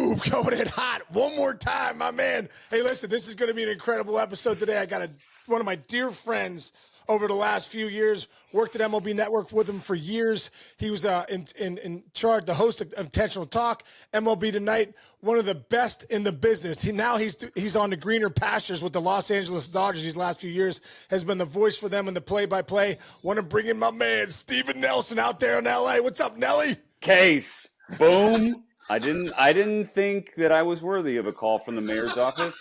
Boom, going in hot. One more time, my man. Hey, listen, this is going to be an incredible episode today. I got one of my dear friends over the last few years, worked at MLB Network with him for years. He was in charge, the host of Intentional Talk, MLB Tonight, one of the best in the business. He's on the greener pastures with the Los Angeles Dodgers these last few years, has been the voice for them in the play-by-play. Want to bring in my man, Steven Nelson, out there in L.A. What's up, Nelly? Case. Boom. I didn't think that I was worthy of a call from the mayor's office.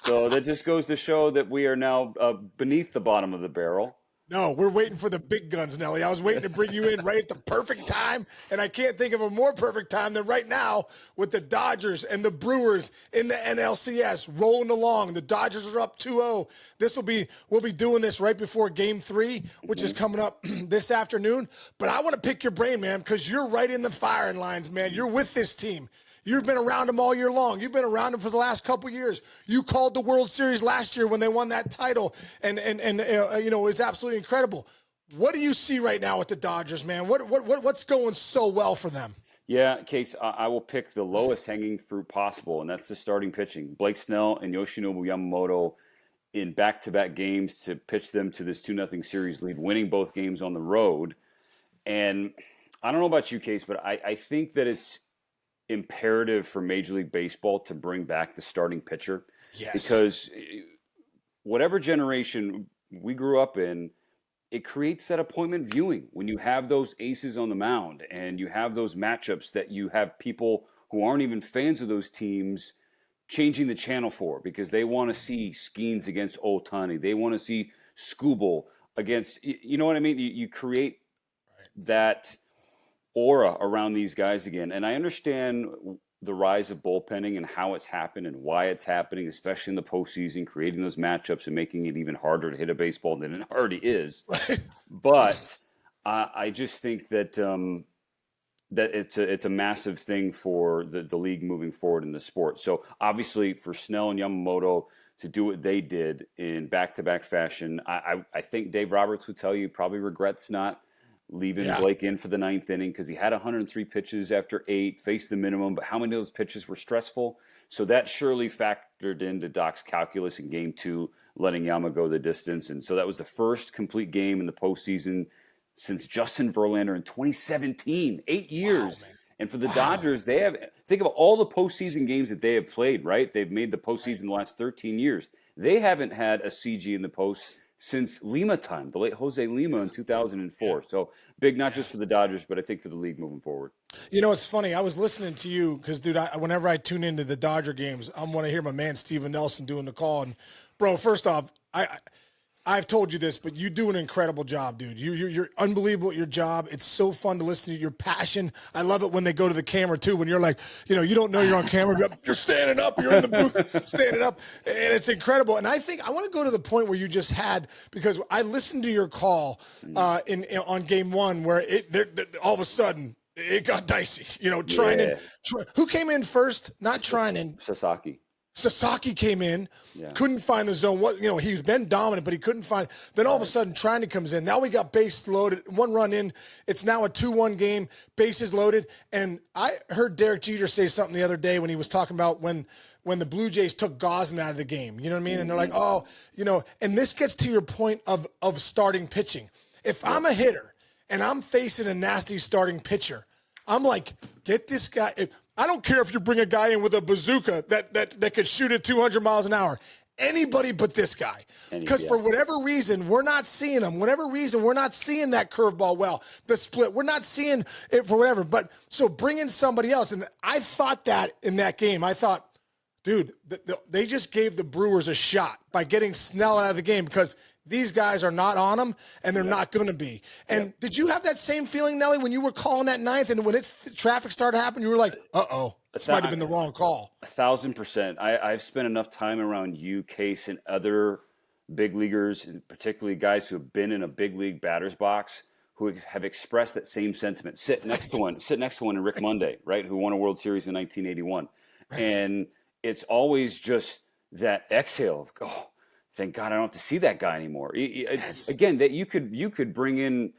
So that just goes to show that we are now beneath the bottom of the barrel. No, we're waiting for the big guns, Nelly. I was waiting to bring you in right at the perfect time, and I can't think of a more perfect time than right now with the Dodgers and the Brewers in the NLCS rolling along. The Dodgers are up 2-0. We'll be doing this right before Game 3, which is coming up this afternoon. But I want to pick your brain, man, because you're right in the firing lines, man. You're with this team. You've been around them all year long. You've been around them for the last couple of years. You called the World Series last year when they won that title, and it was absolutely incredible. What do you see right now with the Dodgers, man? What's going so well for them? Yeah, Case, I will pick the lowest hanging fruit possible, and that's the starting pitching. Blake Snell and Yoshinobu Yamamoto in back-to-back games to pitch them to this 2-0 series lead, winning both games on the road. And I don't know about you, Case, but I think that it's imperative for Major League Baseball to bring back the starting pitcher. Yes. Because whatever generation we grew up in, it creates that appointment viewing when you have those aces on the mound and you have those matchups that you have people who aren't even fans of those teams changing the channel for because they want to see Skeens against Otani. They want to see Skubal against, you know what I mean? You create that aura around these guys again. And I understand the rise of bullpenning and how it's happened and why it's happening, especially in the postseason, creating those matchups and making it even harder to hit a baseball than it already is. But I just think that that it's a massive thing for the league moving forward in the sport. So obviously for Snell and Yamamoto to do what they did in back-to-back fashion, I think Dave Roberts would tell you probably regrets not leaving Blake in for the 9th inning because he had 103 pitches after 8, faced the minimum, but how many of those pitches were stressful? So that surely factored into Doc's calculus in Game 2, letting Yama go the distance. And so that was the first complete game in the postseason since Justin Verlander in 2017, 8 years. Wow, and for the Dodgers, they have, think of all the postseason games that they have played, right? They've made the postseason the last 13 years. They haven't had a CG in the post since Lima time, the late Jose Lima in 2004. So big, not just for the Dodgers, but I think for the league moving forward. You know, it's funny. I was listening to you because, dude, whenever I tune into the Dodger games, I want to hear my man Steven Nelson doing the call. And, bro, first off, I've told you this, but you do an incredible job, dude. You're unbelievable at your job. It's so fun to listen to your passion. I love it when they go to the camera, too, when you're like, you don't know you're on camera. You're standing up. You're in the booth standing up. And it's incredible. And I think I want to go to the point where you just had, because I listened to your call on Game 1 where all of a sudden it got dicey. Who came in first? Not Trinan. Sasaki came in, couldn't find the zone. He's been dominant, but he couldn't find. Then all of a sudden, Trinan comes in. Now we got base loaded, 1 run in. It's now a 2-1 game, bases loaded. And I heard Derek Jeter say something the other day when he was talking about when the Blue Jays took Gosman out of the game. You know what I mean? And they're like, and this gets to your point of starting pitching. If I'm a hitter and I'm facing a nasty starting pitcher, I'm like, get this guy. I don't care if you bring a guy in with a bazooka that could shoot at 200 miles an hour. Anybody but this guy. Because for whatever reason, we're not seeing him. Whatever reason, we're not seeing that curveball well. The split, we're not seeing it for whatever. But so bring in somebody else. And I thought that in that game. I thought, dude, they just gave the Brewers a shot by getting Snell out of the game because these guys are not on them, and they're not going to be. And did you have that same feeling, Nelly, when you were calling that 9th, and when traffic started happening, you were like, uh-oh, this might have been the wrong call? 1,000%. I've spent enough time around you, Case, and other big leaguers, and particularly guys who have been in a big league batter's box, who have expressed that same sentiment. Sit next to one in Rick Monday, right, who won a World Series in 1981. Right. And it's always just that exhale of, thank God I don't have to see that guy anymore. Again, that you could bring in,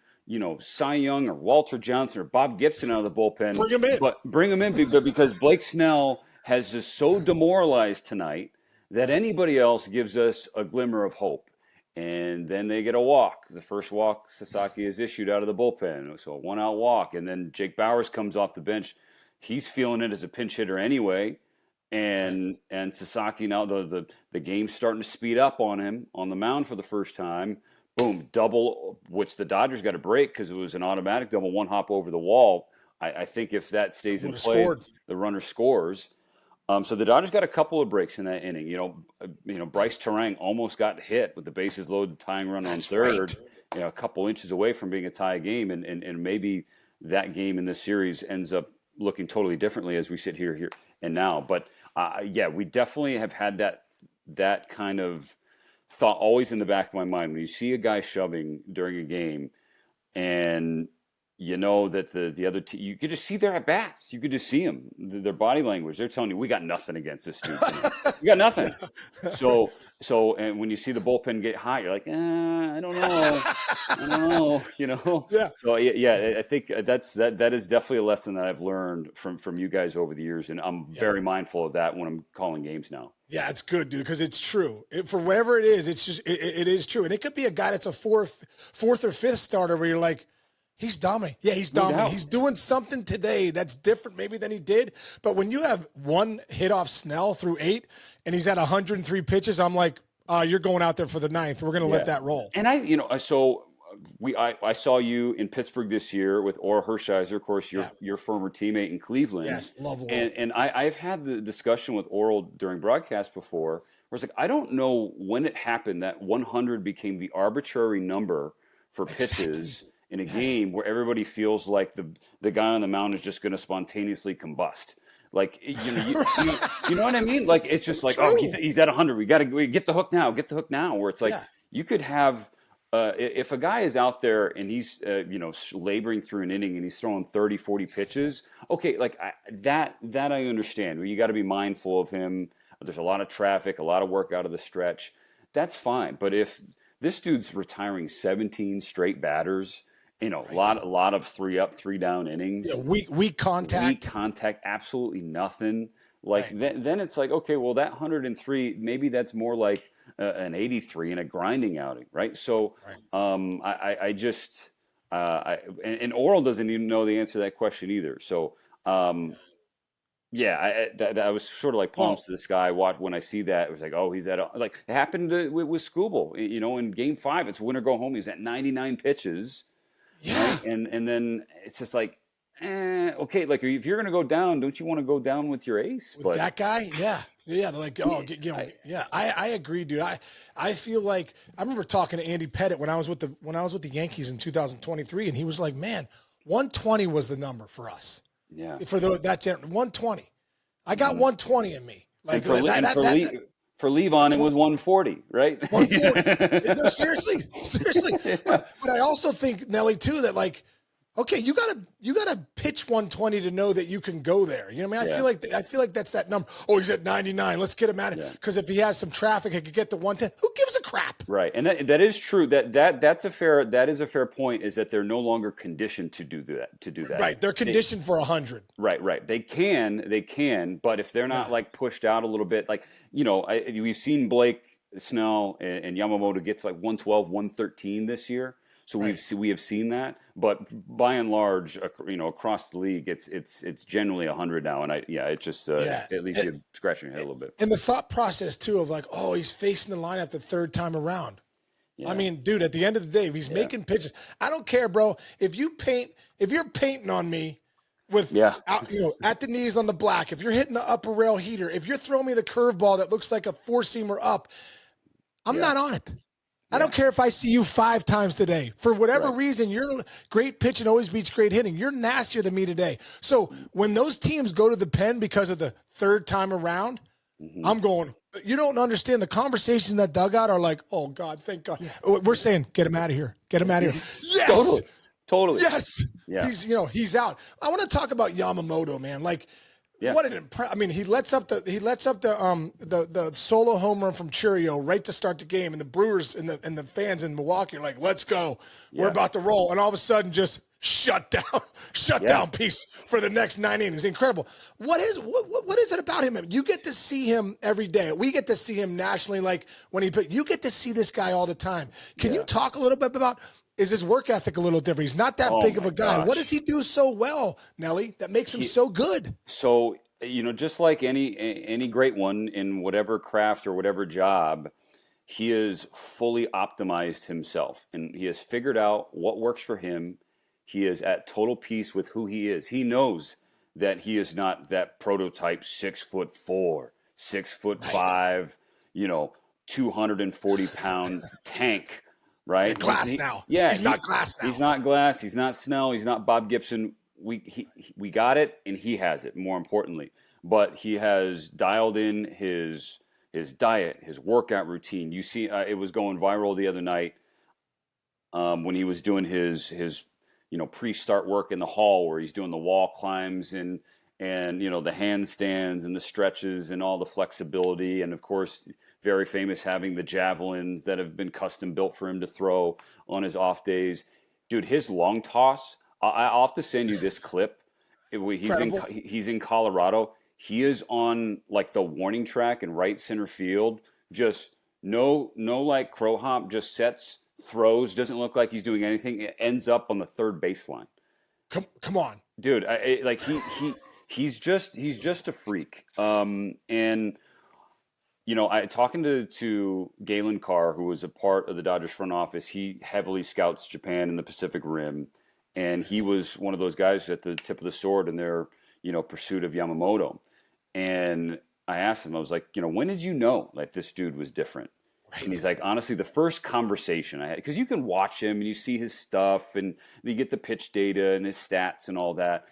Cy Young or Walter Johnson or Bob Gibson out of the bullpen. Bring him in. But bring him in because Blake Snell has us so demoralized tonight that anybody else gives us a glimmer of hope. And then they get a walk. The first walk Sasaki is issued out of the bullpen. So a 1-out walk. And then Jake Bauers comes off the bench. He's feeling it as a pinch hitter anyway. And Sasaki, now the game's starting to speed up on him on the mound for the first time. Boom, double, which the Dodgers got to break because it was an automatic double, one hop over the wall. I think if that stays in play, the runner scores. So the Dodgers got a couple of breaks in that inning. You know, Bryce Terang almost got hit with the bases loaded, tying run on third. Right. You know, a couple inches away from being a tie game, and maybe that game in this series ends up looking totally differently as we sit here and now. But yeah, we definitely have had that kind of thought always in the back of my mind when you see a guy shoving during a game, and you know that the other team, you could just see their at bats. You could just see them, their body language. They're telling you, we got nothing against this dude. We got nothing. So, and when you see the bullpen get hot, you're like, I don't know, you know? Yeah. So yeah, I think that is definitely a lesson that I've learned from you guys over the years. And I'm very mindful of that when I'm calling games now. Yeah, it's good, dude, because it's true. For whatever it is, it's just, it is true. And it could be a guy that's a fourth or fifth starter where you're like, he's dominant. Yeah, he's dominant. He's doing something today that's different maybe than he did. But when you have one hit off Snell through 8 and he's at 103 pitches, I'm like, you're going out there for the 9th. We're going to let that roll. And I saw you in Pittsburgh this year with Orel Hershiser, of course, your former teammate in Cleveland. Yes, love Orel. And I've had the discussion with Orel during broadcast before, where it's like, I don't know when it happened that 100 became the arbitrary number for pitches in a game where everybody feels like the guy on the mound is just going to spontaneously combust. Like, you know what I mean? Like, it's just like, he's at 100. We get the hook now. Get the hook now. Where it's like, you could have, if a guy is out there and he's, laboring through an inning and he's throwing 30, 40 pitches, okay, like that I understand. You got to be mindful of him. There's a lot of traffic, a lot of work out of the stretch. That's fine. But if this dude's retiring 17 straight batters, a lot of 3 up, 3 down innings. Yeah, weak contact. Weak contact, absolutely nothing. Like then it's like, okay, well, that 103, maybe that's more like an 83 in a grinding outing, right? So I just and Orel doesn't even know the answer to that question either. So I was sort of like palms to the sky. When I see that, it was like, oh, he's at like it happened with Skubal. In Game 5, it's win or go home. He's at 99 pitches. Yeah. Right? And then it's just like, okay, like if you're going to go down, don't you want to go down with your ace? With that guy? Yeah. Yeah. They're like, I agree, dude. I feel like I remember talking to Andy Pettit when I was with the Yankees in 2023, and he was like, man, 120 was the number for us. Yeah. For that 120. I got 120 in me. Like for Levon, it was 140, right? 140. No, seriously. But I also think, Nelly, too, that like, okay, you gotta pitch 120 to know that you can go there. You know what I mean? I feel like that's that number. Oh, he's at 99. Let's get him at it. Because if he has some traffic, he could get to 110. Who gives a crap? Right, and that is true. That is a fair point. Is that they're no longer conditioned to do that. Right, they're conditioned for 100. Right. They can, but if they're not like pushed out a little bit, like we've seen Blake Snell and Yamamoto get to like 112, 113 this year. So we have seen that, but by and large, across the league, it's generally 100 now, and it's just at least you're scratching your head a little bit. And the thought process too of like, oh, he's facing the lineup the 3rd time around. Yeah. I mean, dude, at the end of the day, he's making pitches. I don't care, bro. If you're painting on me with at the knees on the black, if you're hitting the upper rail heater, if you're throwing me the curveball that looks like a 4-seamer up, I'm not on it. I don't care if I see you 5 times today. For whatever reason, your great pitching always beats great hitting. You're nastier than me today. So when those teams go to the pen because of the 3rd time around, I'm going, you don't understand. The conversations in that dugout are like, oh, God, thank God. We're saying, get him out of here. Get him out of here. Yes. Totally. Yes. Yeah. He's out. I want to talk about Yamamoto, man. Like, what an I mean, he lets up the solo home run from Churio right to start the game, and the Brewers and the fans in Milwaukee are like, "Let's go, we're about to roll," and all of a sudden, just shutdown piece for the next 9 innings. Incredible. What is it about him? You get to see him every day. We get to see him nationally, like when you get to see this guy all the time. Can you talk a little bit about, is his work ethic a little different? He's not that big of a guy. Gosh. What does he do so well, Nelly, that makes him so good? So, just like any great one in whatever craft or whatever job, he has fully optimized himself, and he has figured out what works for him. He is at total peace with who he is. He knows that he is not that prototype 6'4", 6'5", 240-pound tank, right? Glass now. Yeah, he's not Glass now. He's not Glass. He's not Snell. He's not Bob Gibson. We got it, and he has it, more importantly. But he has dialed in his diet, his workout routine. You see, it was going viral the other night when he was doing his pre-start work in the hall, where he's doing the wall climbs and the handstands and the stretches and all the flexibility, and of course, very famous having the javelins that have been custom built for him to throw on his off days. Dude, his long toss. I'll have to send you this clip. He's in Colorado. He is on like the warning track in right center field. Just no like crow hop. Just sets, throws. Doesn't look like he's doing anything. It ends up on the third baseline. Come on, dude. He's just a freak. And I talking to Galen Carr, who was a part of the Dodgers front office. He heavily scouts Japan and the Pacific Rim. And he was one of those guys at the tip of the sword in their, pursuit of Yamamoto. And I asked him, I was like, when did you know like this dude was different? Right. And he's like, honestly, the first conversation I had, because you can watch him and you see his stuff and you get the pitch data and his stats and all that.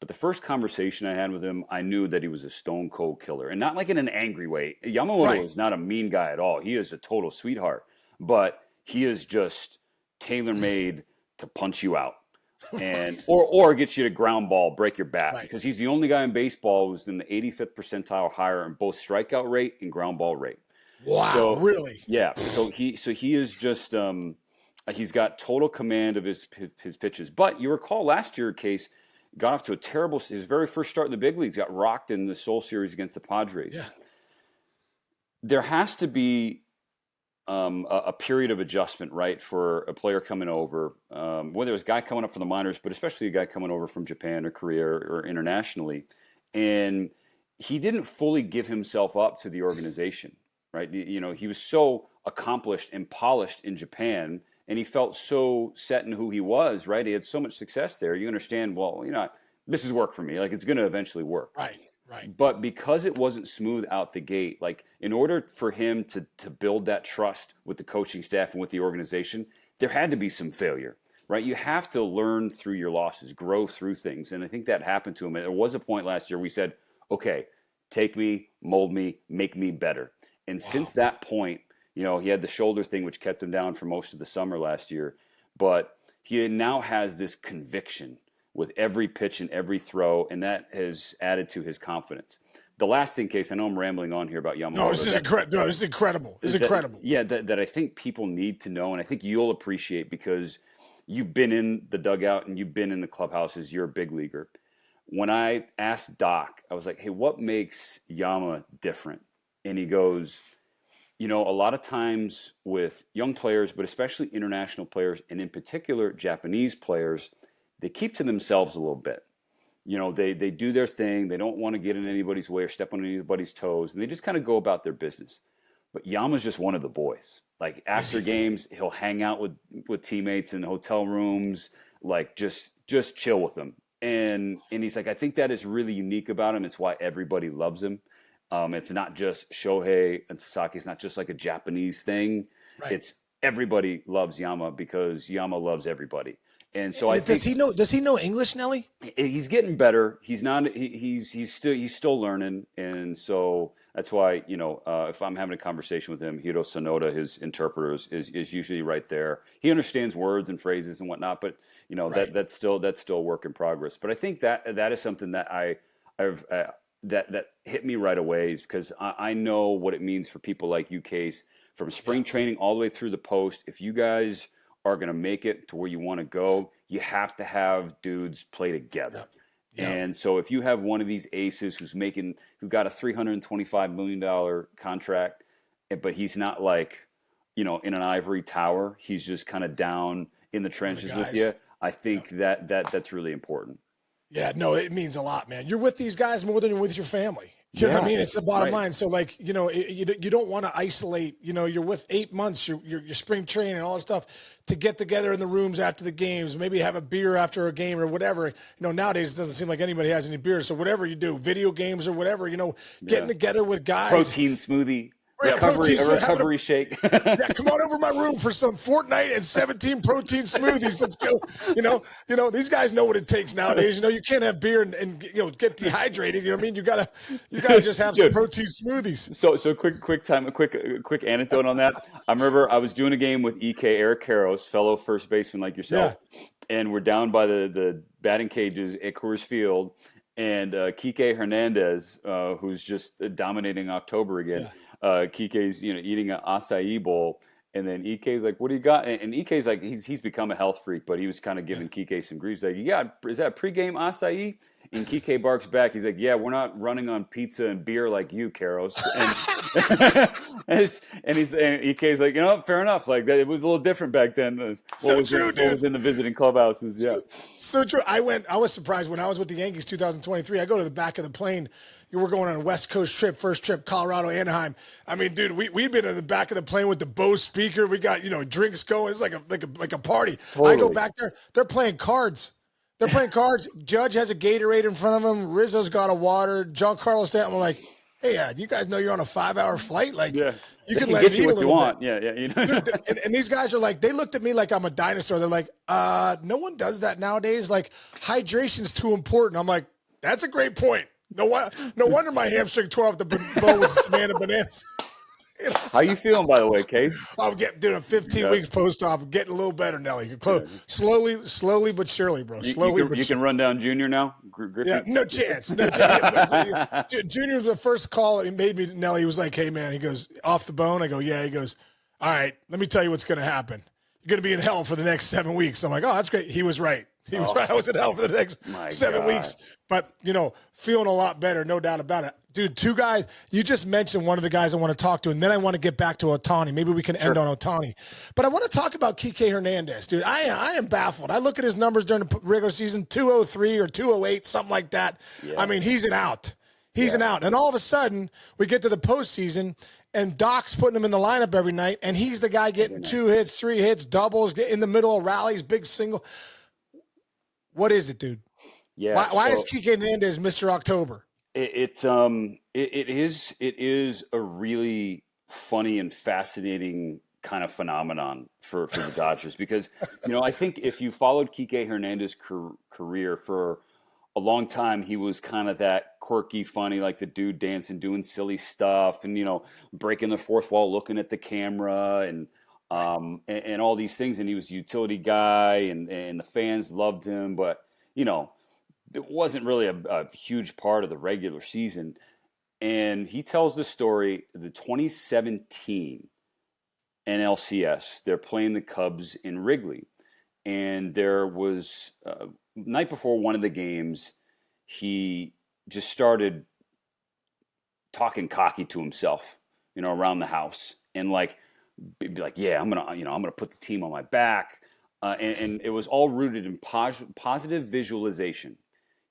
But the first conversation I had with him, I knew that he was a stone cold killer, and not like in an angry way. Yamamoto is not a mean guy at all. He is a total sweetheart, but he is just tailor-made to punch you out. And or get you to ground ball, break your bat, because he's the only guy in baseball who's in the 85th percentile or higher in both strikeout rate and ground ball rate. Wow, so, really? Yeah. So he is just he's got total command of his pitches. But you recall last year, Case got off to a terrible. His very first start in the big leagues got rocked in the Seoul series against the Padres. Yeah. There has to be a period of adjustment, right, for a player coming over, whether it's a guy coming up from the minors, but especially a guy coming over from Japan or Korea or internationally. And he didn't fully give himself up to the organization, right? He was so accomplished and polished in Japan, and he felt so set in who he was, right? He had so much success there. You understand, well, this is work for me. Like, it's going to eventually work. Right. But because it wasn't smooth out the gate, like in order for him to build that trust with the coaching staff and with the organization, there had to be some failure, right? You have to learn through your losses, grow through things. And I think that happened to him. And there was a point last year we said, okay, take me, mold me, make me better. And since that point, he had the shoulder thing, which kept him down for most of the summer last year. But he now has this conviction with every pitch and every throw, and that has added to his confidence. The last thing, Case, I know I'm rambling on here about Yamamoto. No, this is incredible. It's incredible. Yeah, that I think people need to know, and I think you'll appreciate, because you've been in the dugout and you've been in the clubhouses. You're a big leaguer. When I asked Doc, I was like, hey, what makes Yama different? And he goes, a lot of times with young players, but especially international players, and in particular Japanese players, they keep to themselves a little bit. They do their thing. They don't want to get in anybody's way or step on anybody's toes, and they just kind of go about their business. But Yama's just one of the boys. Like, after games, he'll hang out with teammates in hotel rooms, like just chill with them. And he's like, I think that is really unique about him. It's why everybody loves him. It's not just Shohei and Sasaki. It's not just like a Japanese thing. Right. It's everybody loves Yama because Yama loves everybody. And so does he know English, Nelly? He's getting better. He's not. He's still learning, and so that's why if I'm having a conversation with him, Hiro Sonoda, his interpreter, is usually right there. He understands words and phrases and whatnot, but that's still a work in progress. But I think that is something that I've that hit me right away, is because I know what it means for people like you, Case, from spring training all the way through the post. If you guys are going to make it to where you want to go, you have to have dudes play together. Yeah. And so if you have one of these aces who got a $325 million contract, but he's not like, in an ivory tower, he's just kind of down in the trenches with you. I think that's really important. Yeah, no, it means a lot, man. You're with these guys more than you're with your family. You know what I mean? It's the bottom line. So, like, you don't want to isolate. You're with 8 months, your spring training and all that stuff to get together in the rooms after the games, maybe have a beer after a game or whatever. Nowadays it doesn't seem like anybody has any beer. So whatever you do, video games or whatever, getting together with guys. Protein smoothie. Recovery shake. Yeah, come on over to my room for some Fortnite and 17 protein smoothies. Let's go. These guys know what it takes nowadays. You can't have beer and get dehydrated. You know what I mean? You gotta just have some protein smoothies. So quick anecdote on that. I remember I was doing a game with Eric Karros, fellow first baseman like yourself, and we're down by the batting cages at Coors Field, and Kiké Hernandez, who's just dominating October again. Yeah. Kiké's eating an acai bowl, and then Ike's like, "What do you got?" And Ike's like, he's become a health freak, but he was kind of giving Kiké some grief. He's like, "Yeah, is that pregame acai?" And Kiké barks back. He's like, "Yeah, we're not running on pizza and beer like you, Karros." And Ike's like, fair enough. Like that, it was a little different back then. What was in the visiting clubhouses? Yeah, so true. I was surprised when I was with the Yankees 2023. I go to the back of the plane. You were going on a West Coast trip, first trip, Colorado, Anaheim. I mean, dude, we've been in the back of the plane with the Bose speaker. We got drinks going. It's like a party. Totally. I go back there. They're playing cards. Judge has a Gatorade in front of him. Rizzo's got a water. Giancarlo Stanton. I'm like, hey, you guys know you're on a 5-hour flight. Like, you can let get you what you want. Bit. Yeah. Dude, and these guys are like, they looked at me like I'm a dinosaur. They're like, no one does that nowadays. Like, hydration's too important. I'm like, that's a great point. No wonder my hamstring tore off the bone with Savannah bananas. How you feeling, by the way, Case? I'm doing 15 weeks post-op. I'm getting a little better, Nelly. Slowly but surely, bro. You can run down Junior now? Yeah, no chance. Junior was the first call he made me, Nelly. He was like, hey, man. He goes, off the bone? I go, yeah. He goes, all right, let me tell you what's going to happen. You're going to be in hell for the next 7 weeks. I'm like, oh, that's great. He was right. I was in hell for the next 7 weeks. But, feeling a lot better, no doubt about it. Dude, two guys, you just mentioned one of the guys I want to talk to, and then I want to get back to Otani. Maybe we can end on Otani. But I want to talk about Kiké Hernandez, dude. I am baffled. I look at his numbers during the regular season, 203 or 208, something like that. Yeah. I mean, he's an out. An out. And all of a sudden, we get to the postseason, and Doc's putting him in the lineup every night, and he's the guy getting 2 hits, 3 hits, doubles, in the middle of rallies, big single. What is it, dude? Yeah. Why is Kiké Hernandez Mr. October? It is a really funny and fascinating kind of phenomenon for the Dodgers because I think if you followed Kiké Hernandez's career for a long time, he was kind of that quirky, funny, like the dude dancing, doing silly stuff, and breaking the fourth wall, looking at the camera, and all these things. And he was a utility guy, and the fans loved him, but it wasn't really a huge part of the regular season. And he tells the story, the 2017 NLCS, they're playing the Cubs in Wrigley. And there was, night before one of the games, he just started talking cocky to himself, around the house. And be like, yeah, I'm gonna put the team on my back. And it was all rooted in positive visualization.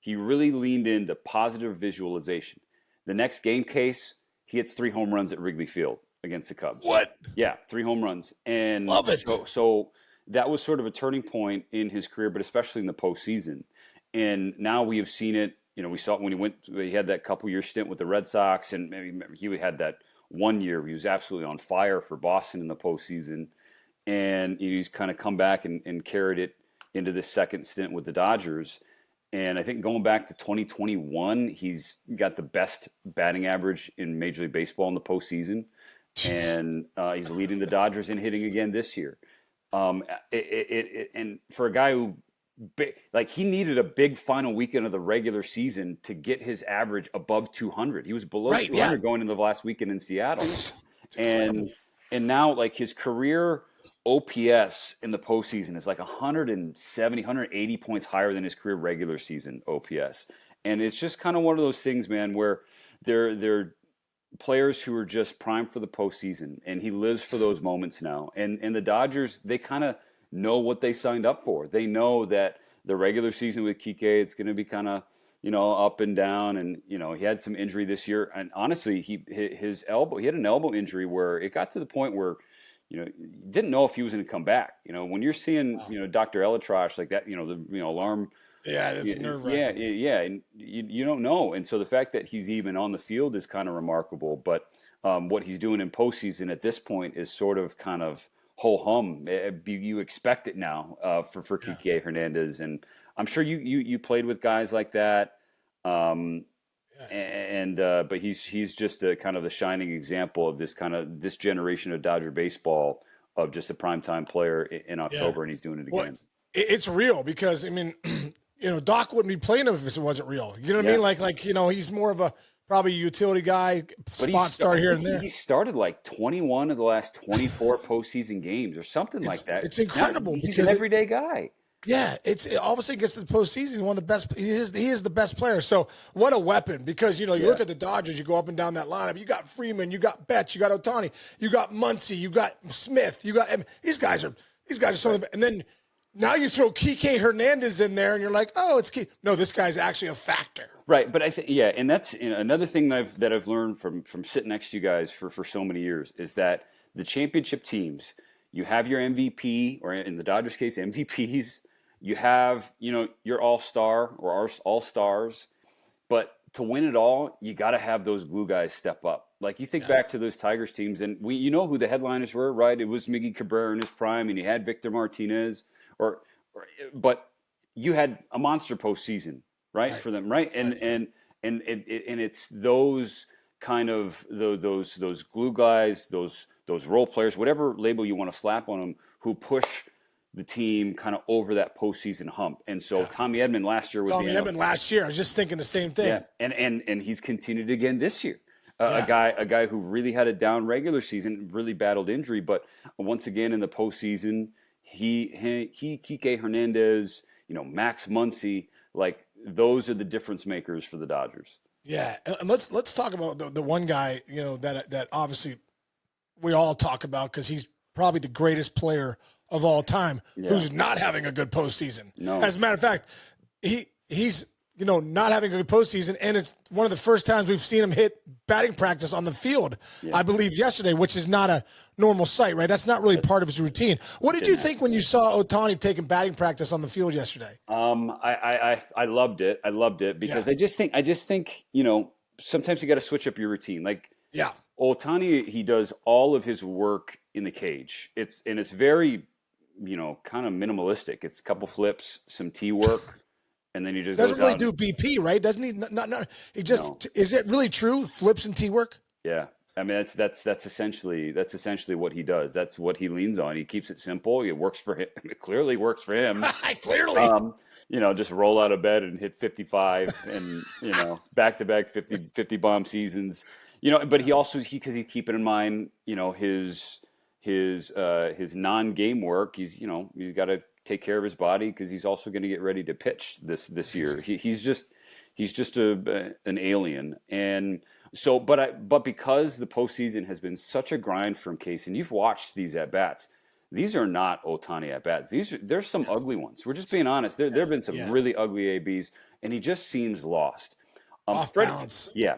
He really leaned into positive visualization. The next game, Case, he hits 3 home runs at Wrigley Field against the Cubs. What? Yeah, 3 home runs. And love it. So that was sort of a turning point in his career, but especially in the postseason. And now we have seen it. We saw it when he had that couple-year stint with the Red Sox, and maybe he had that 1 year he was absolutely on fire for Boston in the postseason. And he's kind of come back and carried it into this second stint with the Dodgers. And I think going back to 2021, he's got the best batting average in Major League Baseball in the postseason. And he's leading the Dodgers in hitting again this year. And for a guy who, he needed a big final weekend of the regular season to get his average above 200. He was below 200 going into the last weekend in Seattle. And And now, like, his career OPS in the postseason is like 170, 180 points higher than his career regular season OPS. And it's just kind of one of those things, man, where they're players who are just primed for the postseason, and he lives for those moments now. And the Dodgers, they kind of know what they signed up for. They know that the regular season with Kiké, it's going to be kind of, up and down. And, he had some injury this year. And honestly, he had an elbow injury where it got to the point where, you didn't know if he was going to come back. When you're seeing, Dr. Elatrosh like that, the alarm. Yeah, that's nerve-wracking. Yeah, and you don't know. And so the fact that he's even on the field is kind of remarkable. But what he's doing in postseason at this point is sort of kind of ho-hum. You expect it now for Kiké Hernandez. And I'm sure you played with guys like that. But he's just a kind of the shining example of this generation of Dodger baseball, of just a primetime player in October, and he's doing it again. Well, it's real because, I mean, Doc wouldn't be playing him if it wasn't real. You know what I mean? Like, he's more of a probably utility guy, spot start here and there. He started like 21 of the last 24 postseason games or something like that. It's incredible. He's an everyday guy. Yeah, all of a sudden gets to the postseason. He's one of the best. He is the best player. So what a weapon! Because you look at the Dodgers. You go up and down that lineup. You got Freeman. You got Betts. You got Otani. You got Muncy. You got Smith. These guys are some of the. And then now you throw Kiké Hernandez in there, and you're like, oh, it's Key. No, this guy's actually a factor. Right, but I think and that's another thing that I've learned from sitting next to you guys for so many years is that the championship teams, you have your MVP, or in the Dodgers case, MVPs. You have, your all-star or our all-stars, but to win it all, you got to have those glue guys step up. Like, you think back to those Tigers teams, and who the headliners were, right? It was Miggy Cabrera in his prime, and you had Victor Martinez, but you had a monster postseason, right, for them, right? And it's those kind of those glue guys, those role players, whatever label you want to slap on them, who push the team kind of over that postseason hump. And so Tommy Edman last year was last year. I was just thinking the same thing. Yeah, and he's continued again this year. A guy who really had a down regular season, really battled injury, but once again in the postseason, Kiké Hernandez, Max Muncy, like, those are the difference makers for the Dodgers. Yeah, and let's talk about the one guy that obviously we all talk about because he's probably the greatest player of all time, who's not having a good postseason. No. As a matter of fact, he's not having a good postseason, and it's one of the first times we've seen him hit batting practice on the field, I believe yesterday, which is not a normal sight, right? That's not really part of his routine. What did you think when you saw Otani taking batting practice on the field yesterday? I loved it. I loved it because I just think sometimes you got to switch up your routine. Like, Otani, he does all of his work in the cage. It's very, kind of minimalistic. It's a couple flips, some tee work, and then he just doesn't goes really out do BP, right? Doesn't he? Not. He just is it really true? Flips and tee work? Yeah, I mean that's essentially what he does. That's what he leans on. He keeps it simple. It works for him. It clearly works for him. Clearly. Just roll out of bed and hit 55 and, back-to-back 50 bomb seasons. But he also, because he's keeping in mind, his non-game work. He's got to take care of his body because he's also going to get ready to pitch this year. He's just an alien. And so, but because the postseason has been such a grind from Case, and you've watched these at-bats, these are not Otani at-bats. There's some ugly ones. We're just being honest. There have been some really ugly ABs, and he just seems lost. Off balance. Yeah.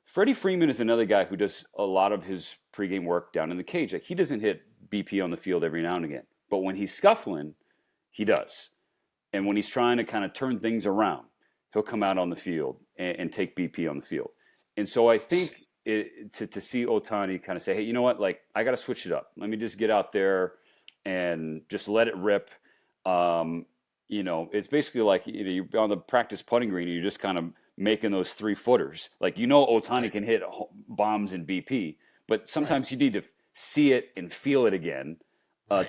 Freddie Freeman is another guy who does a lot of his pregame work down in the cage. Like, he doesn't hit BP on the field every now and again. But when he's scuffling, he does. And when he's trying to kind of turn things around, he'll come out on the field and take BP on the field. And so I think to see Otani kind of say, hey, you know what? Like, I got to switch it up. Let me just get out there and just let it rip. It's basically like, you're on the practice putting green, and you're just kind of making those 3-footers. Like, Otani can hit bombs in BP, but sometimes you need to see it and feel it again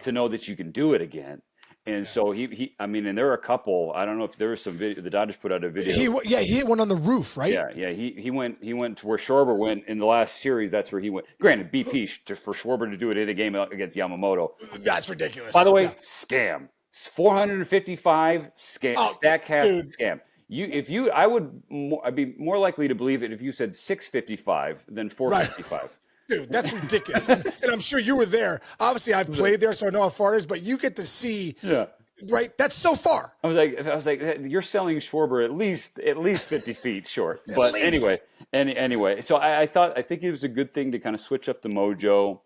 to know that you can do it again. And so I mean, and there are a couple. I don't know if there was some video. The Dodgers put out a video. He hit one on the roof, right? Yeah. He went to where Schwarber went in the last series. That's where he went. Granted, BP for Schwarber to do it in a game against Yamamoto. That's ridiculous. By the way, scam. 455 scam. Statcast scam. I'd be more likely to believe it if you said 655 than 455. Right. Dude, that's ridiculous. and I'm sure you were there. Obviously, I've played there, so I know how far it is, but you get to see, right? That's so far. I was like, you're selling Schwarber at least 50 feet short. But anyway, so I think it was a good thing to kind of switch up the mojo.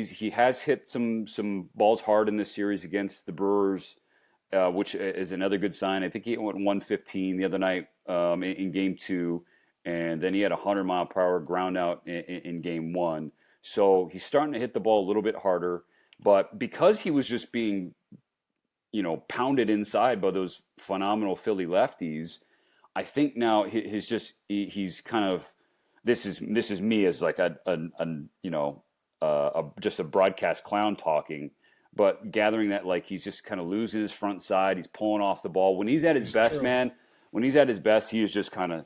He has hit some balls hard in this series against the Brewers, which is another good sign. I think he went 115 the other night in Game 2. And then he had a 100-mile-per-hour ground out in Game 1. So he's starting to hit the ball a little bit harder. But because he was just being, pounded inside by those phenomenal Philly lefties, I think now he's kind of, this is me as like just a broadcast clown talking, but gathering that like he's just kind of losing his front side. He's pulling off the ball. When he's at his best, man, when he's at his best, he is just kind of,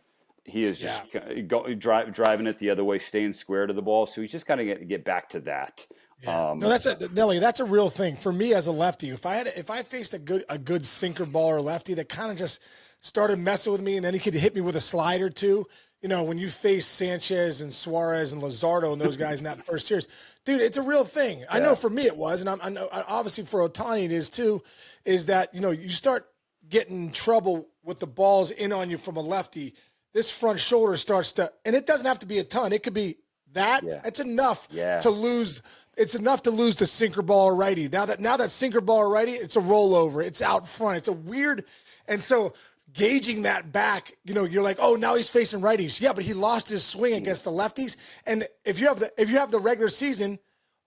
driving it the other way, staying square to the ball. So he's just got to get back to that. Yeah. No, Nelly. That's a real thing for me as a lefty. If I faced a good sinker ball or lefty that kind of just started messing with me, and then he could hit me with a slide or two. When you face Sanchez and Suarez and Luzardo and those guys in that first series, dude, it's a real thing. Yeah. I know for me it was, and I know obviously for Ohtani it is too. Is that you start getting in trouble with the balls in on you from a lefty. This front shoulder starts to, and it doesn't have to be a ton. It could be that. Yeah. It's enough to lose. It's enough to lose the sinker ball or righty. Now that sinker ball or righty, it's a rollover. It's out front. It's a weird, and so gauging that back, you're like, oh, now he's facing righties. Yeah, but he lost his swing against the lefties. And if you have the regular season,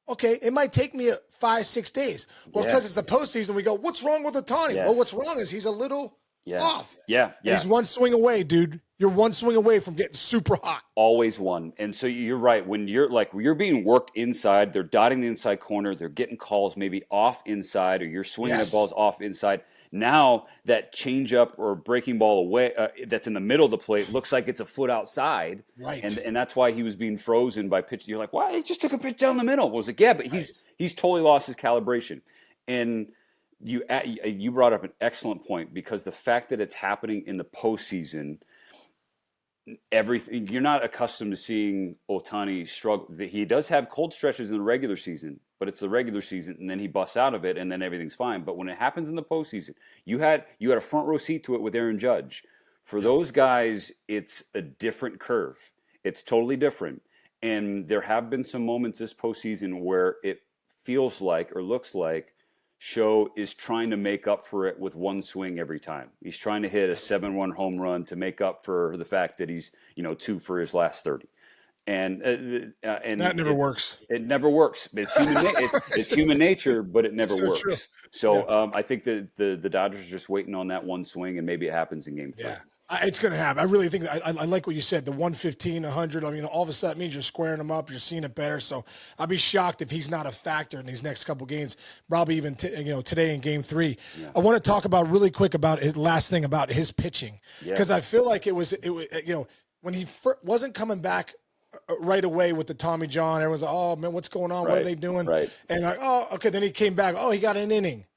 okay, it might take me 5-6 days. Well, because it's the postseason, we go, what's wrong with Otani? Yes. Well, what's wrong is he's a little off. Yeah. He's one swing away, dude. You're one swing away from getting super hot. Always one. And so you're right. When you're being worked inside, they're dotting the inside corner. They're getting calls maybe off inside, or you're swinging the balls off inside. Now that changeup or breaking ball away that's in the middle of the plate looks like it's a foot outside. Right. And that's why he was being frozen by pitch. You're like, why? He just took a pitch down the middle. Well, I was like, yeah, but he's totally lost his calibration. And you brought up an excellent point, because the fact that it's happening in the postseason, everything, you're not accustomed to seeing Ohtani struggle. He does have cold stretches in the regular season, but it's the regular season, and then he busts out of it, and then everything's fine. But when it happens in the postseason, you had a front row seat to it with Aaron Judge. For those guys, it's a different curve. It's totally different. And there have been some moments this postseason where it feels like or looks like Show is trying to make up for it with one swing every time. He's trying to hit a 7-run home run to make up for the fact that he's 2 for his last 30. And that never works. It never works. It's human nature, but it never works. True. So I think that the Dodgers are just waiting on that one swing, and maybe it happens in Game 3. Yeah. It's going to happen. I really think I like what you said, the 115, 100. I mean, all of a sudden it means you're squaring them up. You're seeing it better. So I'd be shocked if he's not a factor in these next couple games, probably even today in Game 3. Yeah. I want to talk about really quick about his last thing about his pitching, because I feel like it was when he wasn't coming back right away with the Tommy John. Everyone's like, oh, man, what's going on? Right. What are they doing? Right. And like, oh, okay. Then he came back. Oh, he got an inning.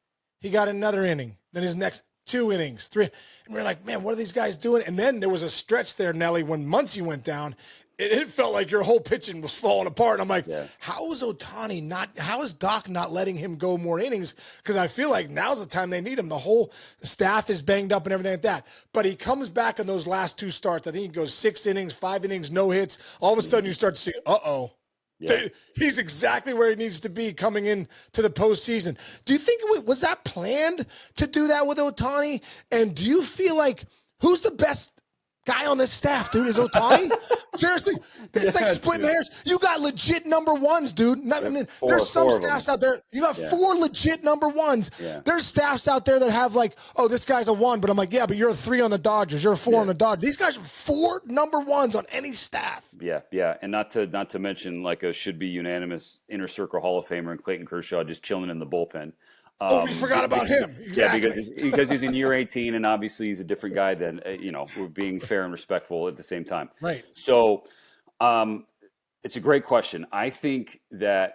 He got another inning. Then his next 2 innings, 3. And we're like, man, what are these guys doing? And then there was a stretch there, Nelly, when Muncy went down. It felt like your whole pitching was falling apart. And I'm like, how is Doc not letting him go more innings? Because I feel like now's the time they need him. The whole staff is banged up and everything like that. But he comes back in those last 2 starts. I think he goes 6 innings, 5 innings, no hits. All of a sudden you start to see, uh-oh. Yeah. He's exactly where he needs to be coming in to the postseason. Do you think was that planned to do that with Ohtani? And do you feel like who's the best guy on this staff, dude? Is Ohtani? Seriously, it's like splitting hairs. You got legit number ones, dude. I mean, there's some staffs out there. You got 4 legit number ones. Yeah. There's staffs out there that have like, oh, this guy's a 1, but I'm like, yeah, but you're a 3 on the Dodgers. You're a 4 on the Dodgers. These guys are 4 number ones on any staff. Yeah, and not to mention like a should be unanimous inner circle Hall of Famer and Clayton Kershaw just chilling in the bullpen. Oh, we forgot about him. Exactly. Yeah, because he's in year 18, and obviously he's a different guy than we're being fair and respectful at the same time. Right. So, it's a great question. I think that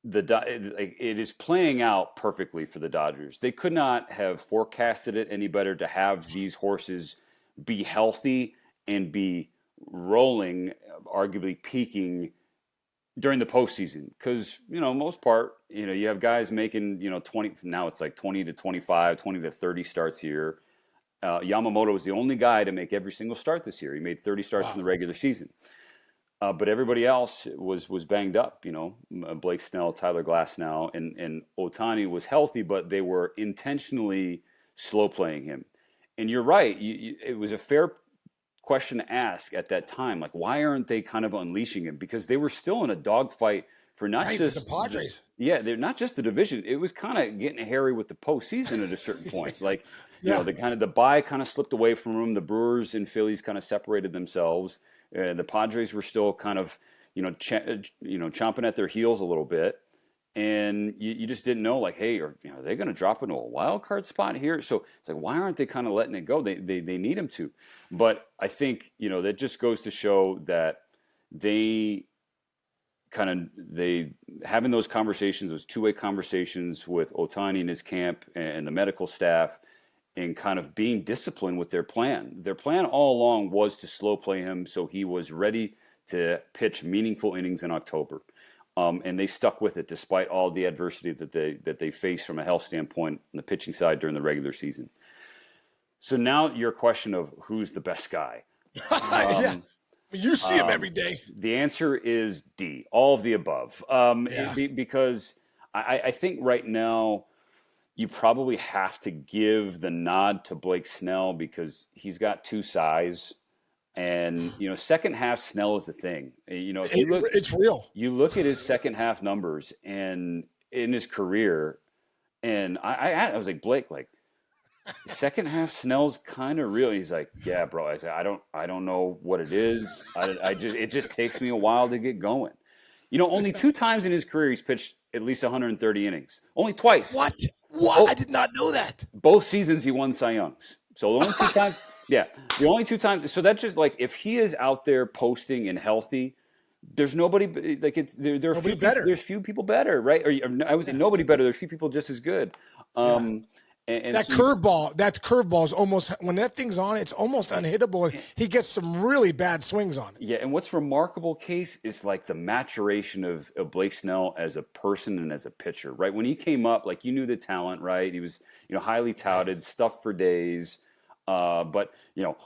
it is playing out perfectly for the Dodgers. They could not have forecasted it any better to have these horses be healthy and be rolling, arguably peaking during the postseason. Because, most part, you have guys making, 20, now it's like 20 to 25, 20 to 30 starts here. Yamamoto was the only guy to make every single start this year. He made 30 starts in the regular season. But everybody else was banged up, Blake Snell, Tyler Glasnow, and Otani was healthy, but they were intentionally slow playing him. And you're right, it was a fair question to ask at that time. Like, why aren't they kind of unleashing him? Because they were still in a dogfight for not just the Padres. They're not just the division. It was kind of getting hairy with the postseason at a certain point. Like, the bye kind of slipped away from them. The Brewers and Phillies kind of separated themselves. The Padres were still kind of, chomping at their heels a little bit, and you just didn't know, like, hey, are they going to drop into a wild card spot here? So it's like, why aren't they kind of letting it go? They need them to, but I think that just goes to show that they having those conversations, those two-way conversations with Otani and his camp and the medical staff, and kind of being disciplined with their plan. Their plan all along was to slow play him so he was ready to pitch meaningful innings in October. And they stuck with it despite all the adversity that they faced from a health standpoint on the pitching side during the regular season. So now your question of who's the best guy. You see him every day. The answer is D, all of the above. Because I think right now, you probably have to give the nod to Blake Snell because he's got two size, and second half Snell is the thing. It's real. You look at his second half numbers and in his career, and I was like, Blake, like, second half Snell's kind of real. He's like, yeah, bro. I said, I don't know what it is. It just takes me a while to get going. Only 2 times in his career he's pitched at least 130 innings. Only twice. What? Oh, I did not know that. Both seasons he won Cy Youngs. So the only 2 times, the only 2 times. So that's just like, if he is out there posting and healthy, there's nobody like there are few better. There's few people better, right? Or I was saying nobody better. There's few people just as good. And that curveball is almost, when that thing's on, it's almost unhittable. He gets some really bad swings on it. Yeah, and what's remarkable, Case, is like the maturation of Blake Snell as a person and as a pitcher, right? When he came up, like, you knew the talent, right? He was, highly touted, stuff for days, but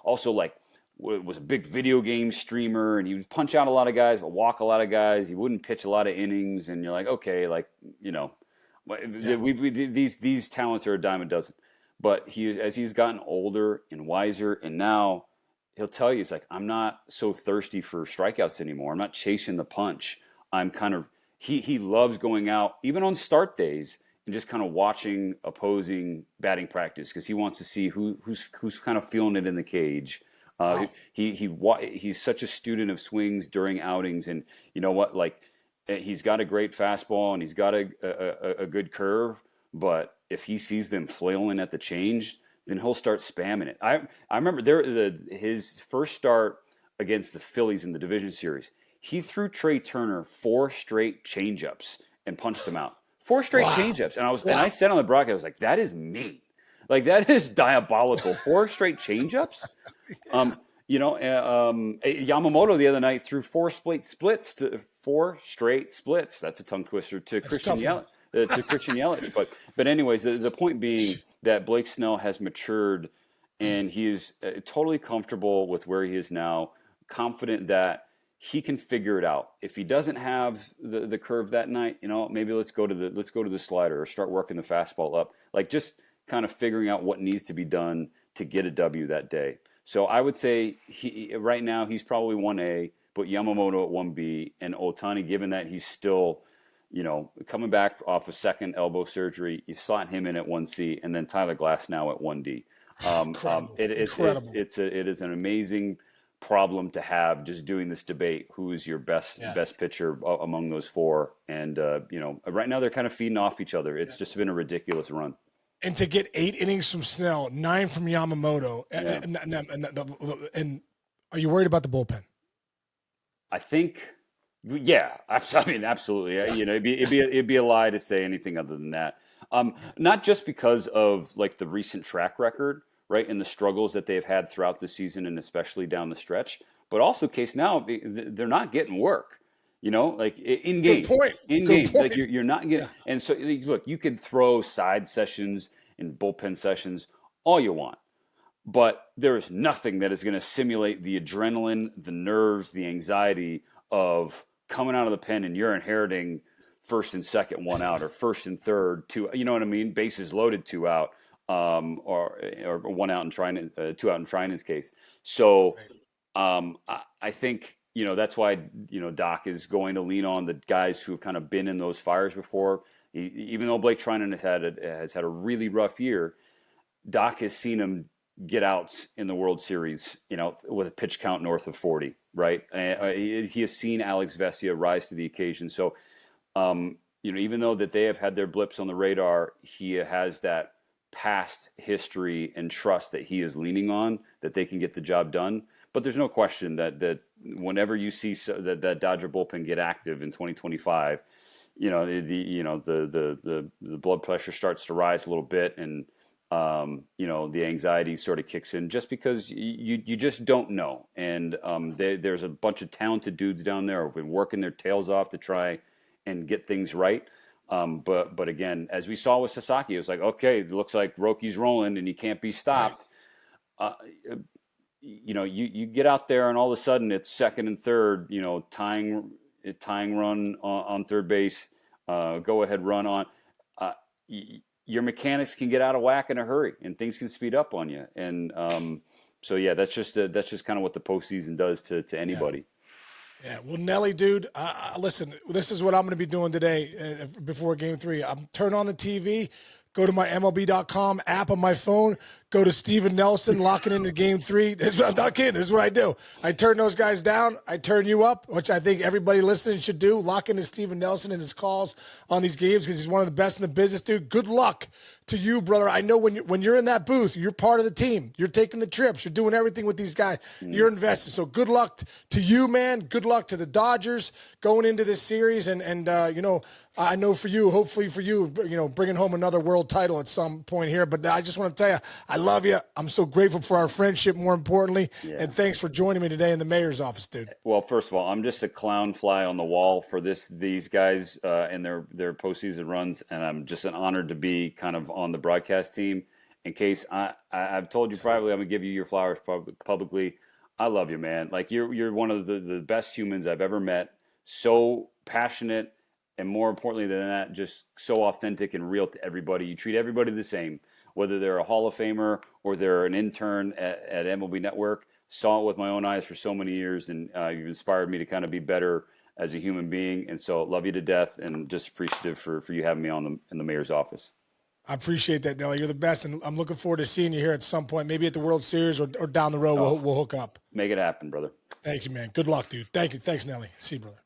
also like was a big video game streamer, and he would punch out a lot of guys, but walk a lot of guys. He wouldn't pitch a lot of innings, and you're like, okay, like, these talents are a dime a dozen. But as he's gotten older and wiser, and now he'll tell you, it's like, I'm not so thirsty for strikeouts anymore. I'm not chasing the punch. I'm kind of he loves going out, even on start days, and just kind of watching opposing batting practice, because he wants to see who's kind of feeling it in the cage. He's such a student of swings during outings, and you know what, like, he's got a great fastball and he's got a good curve, but if he sees them flailing at the change, then he'll start spamming it. I remember his first start against the Phillies in the division series. He threw Trey Turner 4 straight changeups and punched him out. 4 straight changeups, and I said on the broadcast, I was like, that is mean. Like, that is diabolical. 4 straight changeups. Yamamoto the other night threw 4 straight splits. That's a tongue twister to Christian Yelich. But anyways, the point being that Blake Snell has matured, and he is totally comfortable with where he is now, confident that he can figure it out. If he doesn't have the curve that night, maybe let's go to the slider, or start working the fastball up. Like, just kind of figuring out what needs to be done to get a W that day. So I would say right now he's probably 1A, but Yamamoto at 1B, and Otani, given that he's still, coming back off a second elbow surgery, you slot him in at 1C, and then Tyler Glasnow at 1D. Incredible. It is an amazing problem to have just doing this debate. Who is your best pitcher among those four? And, right now they're kind of feeding off each other. It's just been a ridiculous run. And to get 8 innings from Snell, 9 from Yamamoto, and are you worried about the bullpen? I think, yeah, I mean, absolutely. It'd be a lie to say anything other than that. Not just because of like the recent track record, right, and the struggles that they've had throughout the season and especially down the stretch, but also case now they're not getting work. Like in game, like you're not getting. Yeah. And so look, you could throw side sessions and bullpen sessions all you want, but there is nothing that is going to simulate the adrenaline, the nerves, the anxiety of coming out of the pen and you're inheriting first and second, 1 out, or first and third, 2. You know what I mean? Bases loaded, 2 out, or 1 out and trying 2 out in Trinan's case. So I think. That's why, Doc is going to lean on the guys who have kind of been in those fires before. Even though Blake Trinan has had a really rough year, Doc has seen him get outs in the World Series, with a pitch count north of 40, right? He has seen Alex Vesia rise to the occasion. So, even though that they have had their blips on the radar, he has that past history and trust that he is leaning on, that they can get the job done. But there's no question that whenever you see that Dodger bullpen get active in 2025, the blood pressure starts to rise a little bit, and the anxiety sort of kicks in just because you just don't know. And there's a bunch of talented dudes down there who've been working their tails off to try and get things right. But again, as we saw with Sasaki, it was like, okay, it looks like Roki's rolling and he can't be stopped. Right. You get out there and all of a sudden it's second and third, tying run on third base, go ahead run on. Your mechanics can get out of whack in a hurry and things can speed up on you. And that's just kind of what the postseason does to anybody. Yeah. Well, Nelly, dude, listen, this is what I'm going to be doing today before Game 3. I'm turn on the TV, go to my MLB.com app on my phone, go to Steven Nelson, lock it into Game 3. I'm not kidding. This is what I do. I turn those guys down. I turn you up, which I think everybody listening should do. Lock into Steven Nelson and his calls on these games because he's one of the best in the business, dude. Good luck to you, brother. I know when you're in that booth, you're part of the team. You're taking the trips. You're doing everything with these guys. You're invested. So good luck to you, man. Good luck to the Dodgers going into this series. And I know for you, hopefully for you, bringing home another world title at some point here. But I just want to tell you, I love you. I'm so grateful for our friendship, more importantly. Yeah. And thanks for joining me today in the mayor's office, dude. Well, first of all, I'm just a clown fly on the wall for these guys and their postseason runs. And I'm just honored to be kind of on the broadcast team. In case I've told you privately, I'm going to give you your flowers publicly. I love you, man. Like you're one of the best humans I've ever met. So passionate. And more importantly than that, just so authentic and real to everybody. You treat everybody the same, whether they're a Hall of Famer or they're an intern at MLB Network. Saw it with my own eyes for so many years, and you've inspired me to kind of be better as a human being. And so love you to death, and just appreciative for you having me in the mayor's office. I appreciate that, Nelly. You're the best, and I'm looking forward to seeing you here at some point, maybe at the World Series or down the road. We'll hook up. Make it happen, brother. Thank you, man. Good luck, dude. Thank you. Thanks, Nelly. See you, brother.